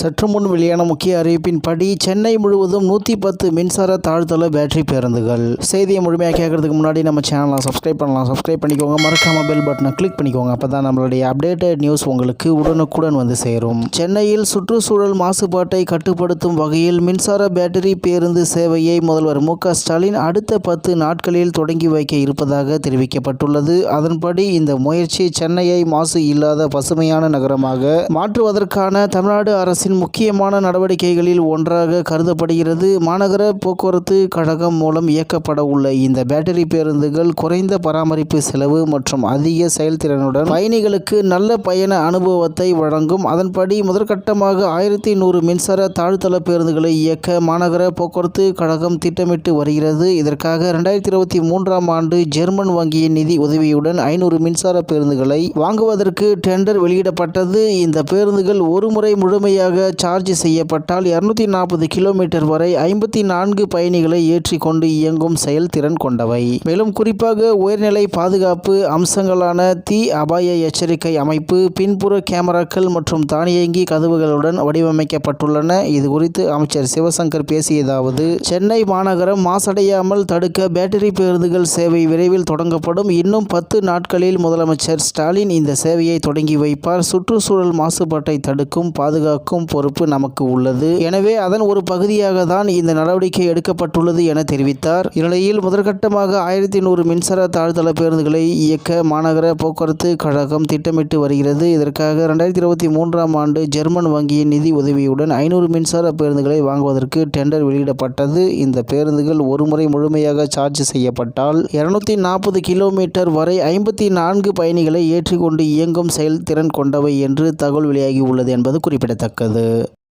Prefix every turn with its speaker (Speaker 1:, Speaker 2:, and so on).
Speaker 1: சற்று முன் வெளியான முக்கிய அறிவிப்பின்படி சென்னை முழுவதும் 110 மின்சார தாழ்தள பேட்டரி பேருந்துகள். செய்தியை முழுமையாக கேட்கறதுக்கு முன்னாடி நம்ம சேனலை சப்ஸ்கிரைப் பண்ணலாம். சப்ஸ்கிரைப் பண்ணிக்கோங்க. மறக்காம பெல் பட்டனை கிளிக் பண்ணிக்கோங்க. அப்போ தான் நம்மளுடைய அப்டேட்டட் நியூஸ் உங்களுக்கு உடனுக்குடன் வந்து சேரும். சென்னையில் சுற்றுச்சூழல் மாசுபாட்டை கட்டுப்படுத்தும் வகையில் மின்சார பேட்டரி பேருந்து சேவையை முதல்வர் மு.க. ஸ்டாலின் அடுத்த 10 நாட்களில் தொடங்கி வைக்க இருப்பதாக தெரிவிக்கப்பட்டுள்ளது. அதன்படி இந்த முயற்சி சென்னையை மாசு இல்லாத பசுமையான நகரமாக மாற்றுவதற்கான தமிழ்நாடு அரசின் முக்கியமான நடவடிக்கைகளில் ஒன்றாக கருதப்படுகிறது. மாநகர போக்குவரத்து கழகம் மூலம் இயக்கப்பட உள்ள இந்த பேட்டரி பேருந்துகள் குறைந்த பராமரிப்பு செலவு மற்றும் அதிக செயல்திறனுடன் பயணிகளுக்கு நல்ல பயண அனுபவத்தை வழங்கும். அதன்படி முதற்கட்டமாக 1100 மின்சார தாழ்தள பேருந்துகளை இயக்க மாநகர போக்குவரத்து கழகம் திட்டமிட்டு வருகிறது. இதற்காக 2023ஆம் ஆண்டு ஜெர்மன் வங்கியின் நிதி உதவியுடன் 500 மின்சார பேருந்துகளை வாங்குவதற்கு டெண்டர் வெளியிடப்பட்டது. இந்த பேருந்துகள் ஒருமுறை முழுமையாக சார்ஜ் செய்யப்பட்டால் 240 கிலோமீட்டர் வரை 54 பயணிகளை ஏற்றிக்கொண்டு இயங்கும் செயல்திறன் கொண்டவை. மேலும் குறிப்பாக உயர்நிலை பாதுகாப்பு அம்சங்களான தீ அபாய எச்சரிக்கை அமைப்பு, பின்புற கேமராக்கள் மற்றும் தானியங்கி கதவுகளுடன் வடிவமைக்கப்பட்டுள்ளன. இது குறித்து அமைச்சர் சிவசங்கர் பேசியதாவது: சென்னை மாநகரம் மாசடையாமல் தடுக்க பேட்டரி பேருந்துகள் சேவை விரைவில் தொடங்கப்படும். இன்னும் 10 நாட்களில் முதலமைச்சர் ஸ்டாலின் இந்த சேவையை தொடங்கி வைப்பார். சுற்றுச்சூழல் மாசுபாட்டை தடுக்கும் பாதுகாக்கும் பொறுப்பு நமக்கு உள்ளது. எனவே அதன் ஒரு பகுதியாக தான் இந்த நடவடிக்கை எடுக்கப்பட்டுள்ளது என தெரிவித்தார். இந்நிலையில் முதற்கட்டமாக 1100 மின்சார தாழ்தள பேருந்துகளை இயக்க மாநகர போக்குவரத்து கழகம் திட்டமிட்டு வருகிறது. இதற்காக 2023ஆம் ஆண்டு ஜெர்மன் வங்கியின் நிதி உதவியுடன் 500 மின்சார பேருந்துகளை வாங்குவதற்கு டெண்டர் வெளியிடப்பட்டது. இந்த பேருந்துகள் ஒருமுறை முழுமையாக சார்ஜ் செய்யப்பட்டால் 240 கிலோமீட்டர் வரை 54 பயணிகளை ஏற்றிக்கொண்டு இயங்கும் செயல்திறன் கொண்டவை என்று தகவல் வெளியாகி உள்ளது என்பது குறிப்பிடத்தக்கது.